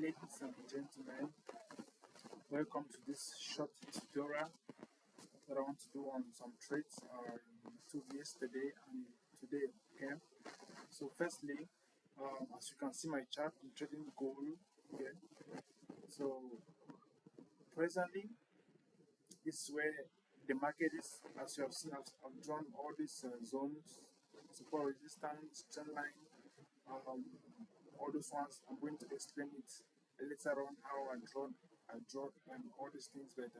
Ladies and gentlemen, welcome to this short tutorial that I want to do on some trades I took yesterday and today. Okay, so firstly, as you can see my chart, I'm trading gold. Okay, so presently this is where the market is. As you have seen, I've drawn all these zones, support, resistance, trend line, all those ones. I'm going to explain it later on how I draw all these things. But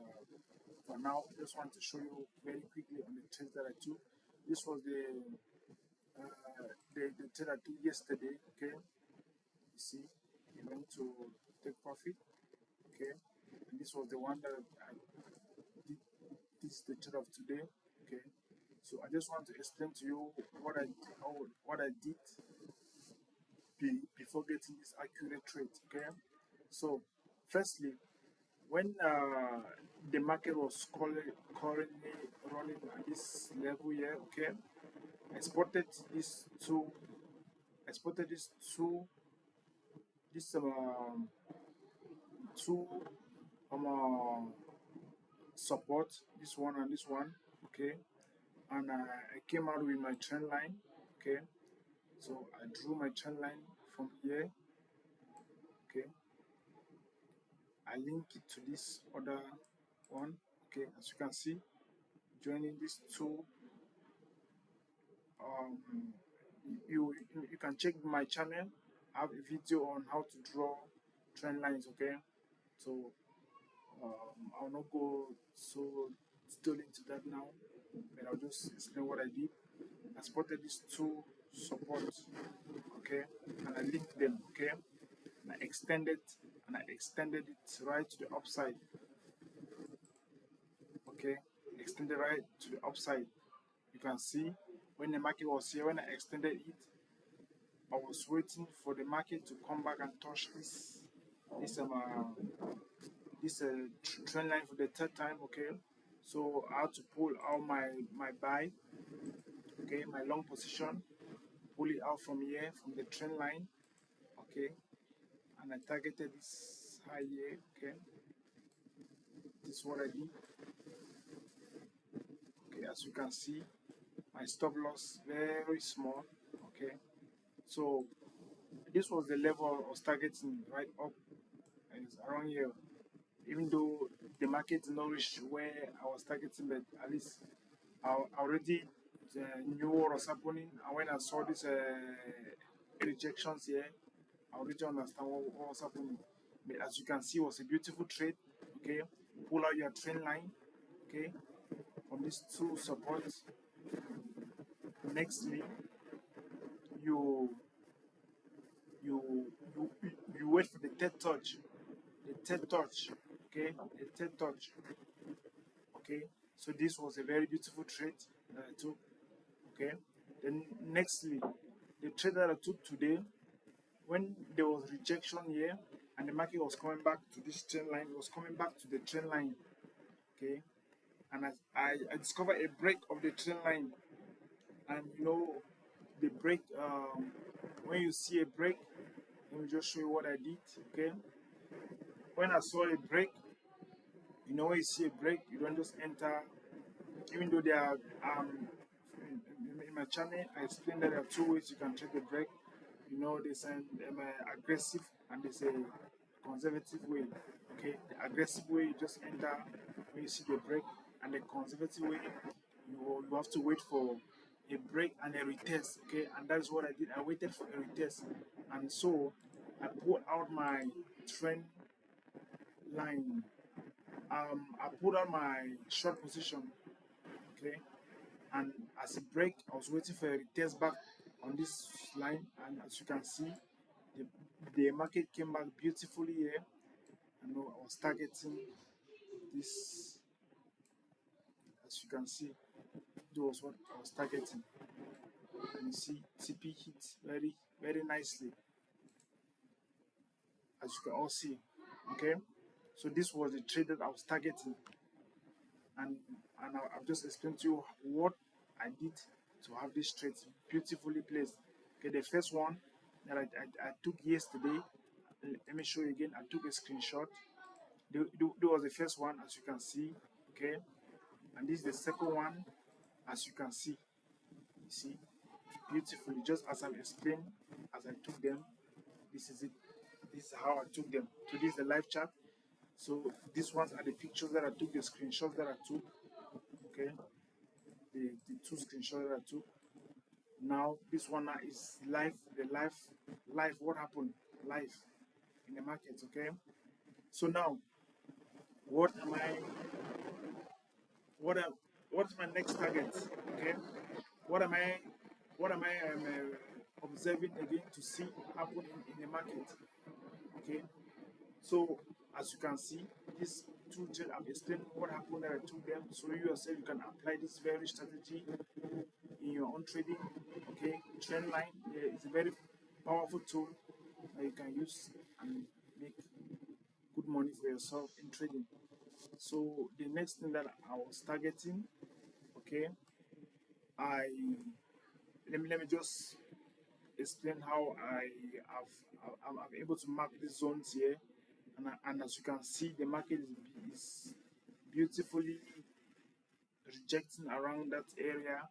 for now, I just want to show you very quickly on the trades that I took. This was uh, the trade I took yesterday. Okay, you see, it went to take profit. Okay, and this was the one that I did. This is the trade of today. Okay, so I just want to explain to you what I did before getting this accurate trade. Okay, so firstly, when the market was currently running at this level here, okay, I spotted these two. I spotted these two. This two support. This one and this one. Okay, and I came out with my trend line. Okay, so I drew my trend line from here. Okay, I link it to this other one. Okay, as you can see, joining these two. You can check my channel. I have a video on how to draw trend lines. Okay, so I'll not go so detailed into that now, but I'll just explain what I did. I spotted these two supports. Okay, and I linked them. Okay, and I extended it right to the upside. Okay, extended right to the upside. You can see when the market was here, when I extended it, I was waiting for the market to come back and touch this um uh, trend line for the third time. Okay, so I had to pull out my buy. Okay, my long position, pull it out from here from the trend line. Okay, and I targeted this high here. Okay, this is what I did. Okay, as you can see, my stop loss very small. Okay, so this was the level I was targeting right up. It's around here. Even though the market did not reach where I was targeting, but at least I already knew what was happening. And when I saw these rejections here, I already understand what was happening. But as you can see, it was a beautiful trade. Okay, pull out your trend line. Okay, from these two supports. Nextly, you you wait for the third touch. The third touch. Okay, the third touch. Okay, so this was a very beautiful trade that I took. Okay, then nextly, the trade that I took today, when there was rejection here and the market was coming back to this trend line, it was coming back to the trend line. Okay, and I discovered a break of the trend line. And the break, when you see a break, let me just show you what I did. Okay, when I saw a break, when you see a break, you don't just enter. Even though there are in my channel, I explained that there are two ways you can trade the break. There's an aggressive and there's a conservative way. Okay, the aggressive way you just enter when you see the break, and the conservative way you have to wait for a break and a retest. Okay, and that's what I did. I waited for a retest, and so I pulled out my trend line. I pulled out my short position. Okay, and as a break, I was waiting for a retest back on this line, and as you can see, the market came back beautifully here. I know I was targeting this, as you can see, that was what I was targeting. And you see, TP hit very, very nicely, as you can all see. Okay, so this was the trade that I was targeting, and I've just explained to you what I did to have this trade beautifully placed. Okay, the first one that I took yesterday, let me show you again. I took a screenshot. There was the first one, as you can see, okay, and this is the second one, as you can see. You see, beautifully, just as I've explained, as I took them. This is it. This is how I took them. So this is the live chat. So these ones are the pictures that I took, the screenshots that I took. Okay, the two screenshots that I took. Now this one now is live, the live what happened live in the market. Okay, so now what am I what am, what's my next target? Okay, what am I what am I observing again to see happen in the market? Okay, so as you can see, these two trade I've explained what happened that I took them, so you yourself you can apply this very strategy in your own trading. Okay, trend line is a very powerful tool that you can use and make good money for yourself in trading. So the next thing that I was targeting, okay, I let me just explain how I'm able to mark these zones here, and as you can see, the market is beautifully rejecting around that area,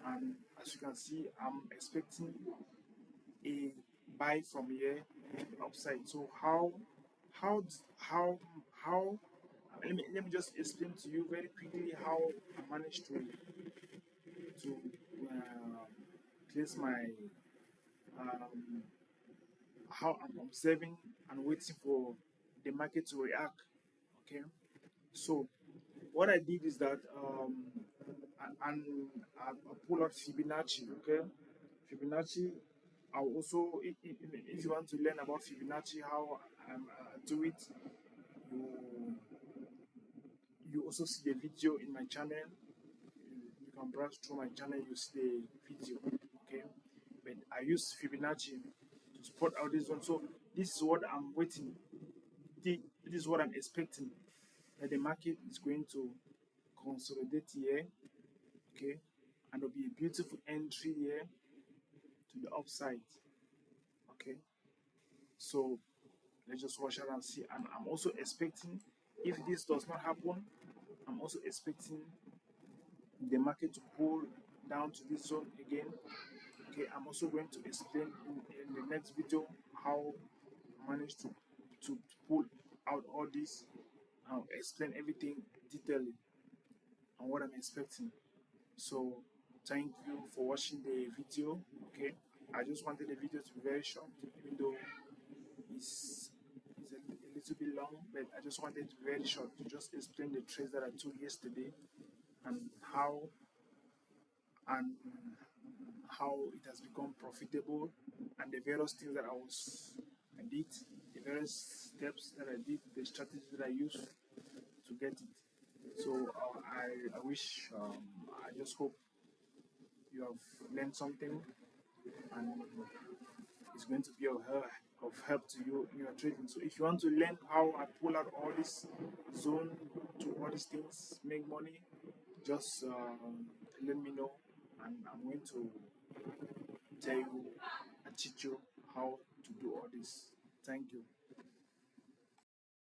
and as you can see, I'm expecting a buy from here upside. So how how how let me just explain to you very quickly how I managed to uh, place my um, how I'm observing and waiting for the market to react. Okay, so what I did is that and I pull out Fibonacci. Okay, Fibonacci. I'll also, if you want to learn about Fibonacci, how I do it, you you also see the video in my channel. You can browse through my channel, you see the video. Okay, but I use Fibonacci to spot out this one. So this is what I'm waiting. This is what I'm expecting, that the market is going to consolidate here. Okay, and there'll be a beautiful entry here to the upside. Okay, so let's just watch out and see. And I'm also expecting, if this does not happen, I'm also expecting the market to pull down to this zone again. Okay, I'm also going to explain in the next video how I managed to pull out all this. I'll explain everything detailedly on what I'm expecting. So thank you for watching the video. Okay, I just wanted the video to be very short, even though it's a little bit long, but I just wanted to be very short to just explain the trades that I took yesterday and and how it has become profitable, and the various things that I did, the various steps that I did, the strategies that I used to get it. So I wish, I just hope you have learned something, and it's going to be of help to you in your trading. So if you want to learn how I pull out all this zone to all these things, make money, just let me know, and I'm going to tell you and teach you how to do all this. Thank you.